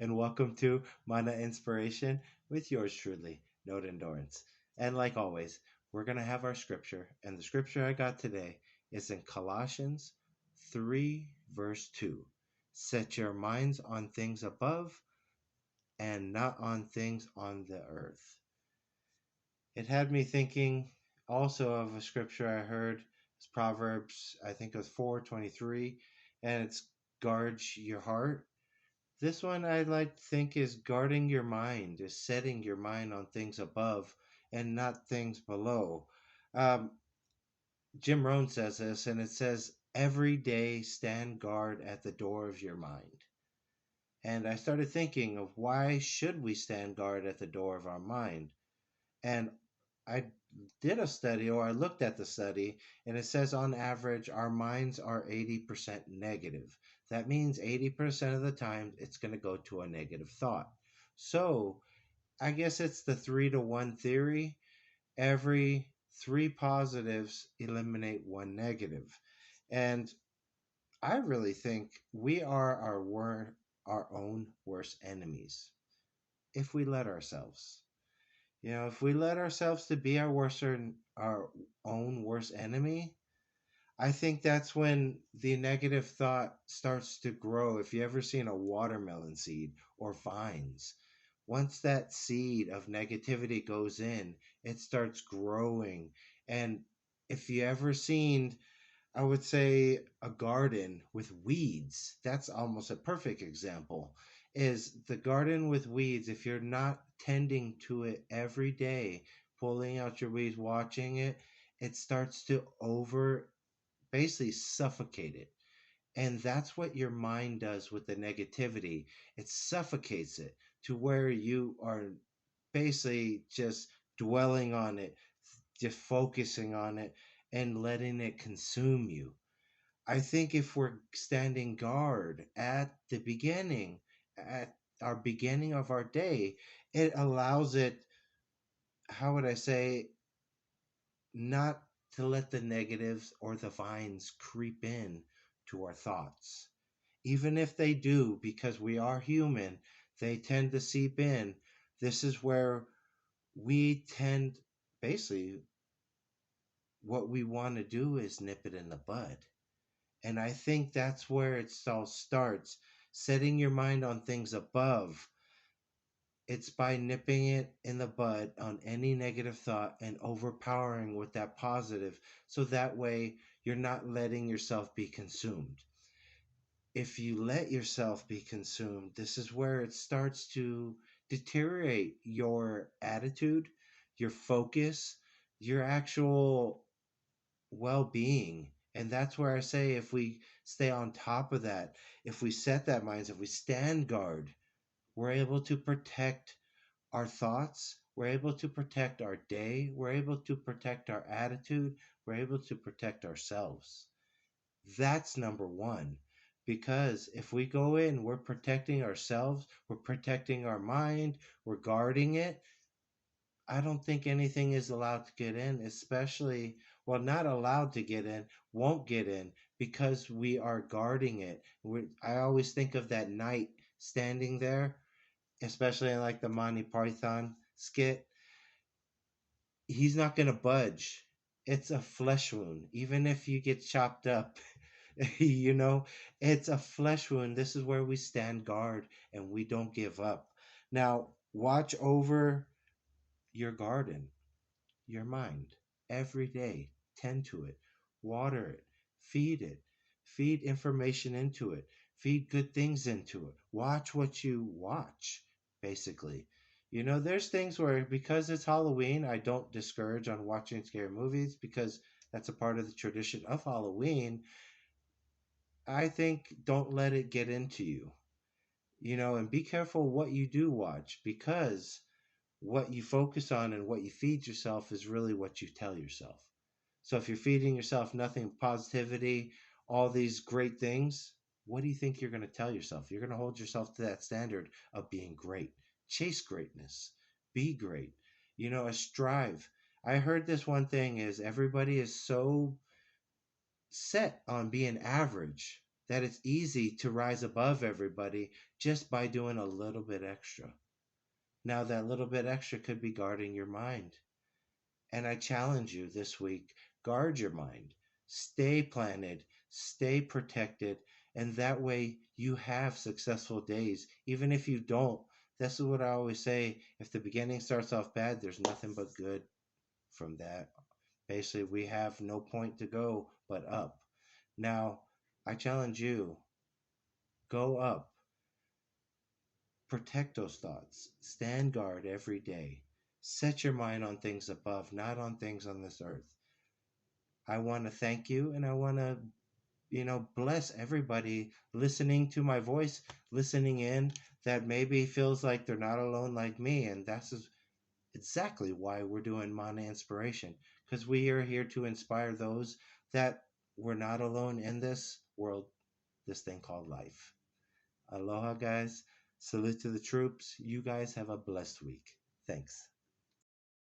and welcome to Mana Inspiration with yours truly, Note Endurance. And like always, we're going to have our scripture, and the scripture I got today is in Colossians 3, verse 2. Set your minds on things above and not on things on the earth. It had me thinking also of a scripture I heard. It's Proverbs, I think it was 4:23, and it's guard your heart. This one I like to think is guarding your mind, is setting your mind on things above and not things below. Um, Jim Rohn says this, and it says, every day stand guard at the door of your mind. And I started thinking of why should we stand guard at the door of our mind? And I did a study, or I looked at the study, and it says on average our minds are 80% negative. That means 80% of the time it's going to go to a negative thought. So I guess it's the 3-to-1 theory. Every three positives eliminate one negative. And I really think we are our own worst enemies if we let ourselves. If we let ourselves to be our own worst enemy, I think that's when the negative thought starts to grow. If you ever seen a watermelon seed or vines, once that seed of negativity goes in, it starts growing. And if you ever seen, I would say, a garden with weeds, that's almost a perfect example. Is the garden with weeds, if you're not tending to it every day, pulling out your weeds, watching it, it starts to over basically suffocate it. And that's what your mind does with the negativity. It suffocates it to where you are basically just dwelling on it, just focusing on it, and letting it consume you. I think if we're standing guard at the beginning, at our beginning of our day, it allows it, how would I say, not to let the negatives or the vines creep in to our thoughts. Even if they do, because we are human, they tend to seep in. This is where we tend, basically, what we want to do is nip it in the bud. And I think that's where it all starts. Setting your mind on things above. It's by nipping it in the bud on any negative thought and overpowering with that positive. So that way you're not letting yourself be consumed. If you let yourself be consumed, this is where it starts to deteriorate your attitude, your focus, your actual well being. And that's where I say if we stay on top of that, if we set that minds, if we stand guard, we're able to protect our thoughts, we're able to protect our day, we're able to protect our attitude, we're able to protect ourselves. That's number one. Because if we go in, we're protecting ourselves, we're protecting our mind, we're guarding it. I don't think anything is allowed to get in, especially, well, not allowed to get in, won't get in because we are guarding it. I always think of that knight standing there, especially in like the Monty Python skit. He's not going to budge. It's a flesh wound. Even if you get chopped up, you know, it's a flesh wound. This is where we stand guard and we don't give up. Now, watch over your garden, your mind, every day. Tend to it, water it, feed information into it, feed good things into it. Watch what you watch, basically. There's things where because it's Halloween, I don't discourage on watching scary movies because that's a part of the tradition of Halloween. I think don't let it get into you, and be careful what you do watch because what you focus on and what you feed yourself is really what you tell yourself. So if you're feeding yourself nothing but positivity, all these great things, what do you think you're going to tell yourself? You're going to hold yourself to that standard of being great. Chase greatness. Be great. Strive. I heard this one thing is everybody is so set on being average that it's easy to rise above everybody just by doing a little bit extra. Now, that little bit extra could be guarding your mind. And I challenge you this week, guard your mind, stay planted, stay protected, and that way you have successful days. Even if you don't, that's what I always say. If the beginning starts off bad, there's nothing but good from that. Basically, we have no point to go but up. Now, I challenge you, go up, protect those thoughts, stand guard every day. Set your mind on things above, not on things on this earth. I want to thank you and I want to, bless everybody listening to my voice, listening in, that maybe feels like they're not alone like me. And that's exactly why we're doing Mana Inspiration, because we are here to inspire those that we're not alone in this world, this thing called life. Aloha, guys. Salute to the troops. You guys have a blessed week. Thanks.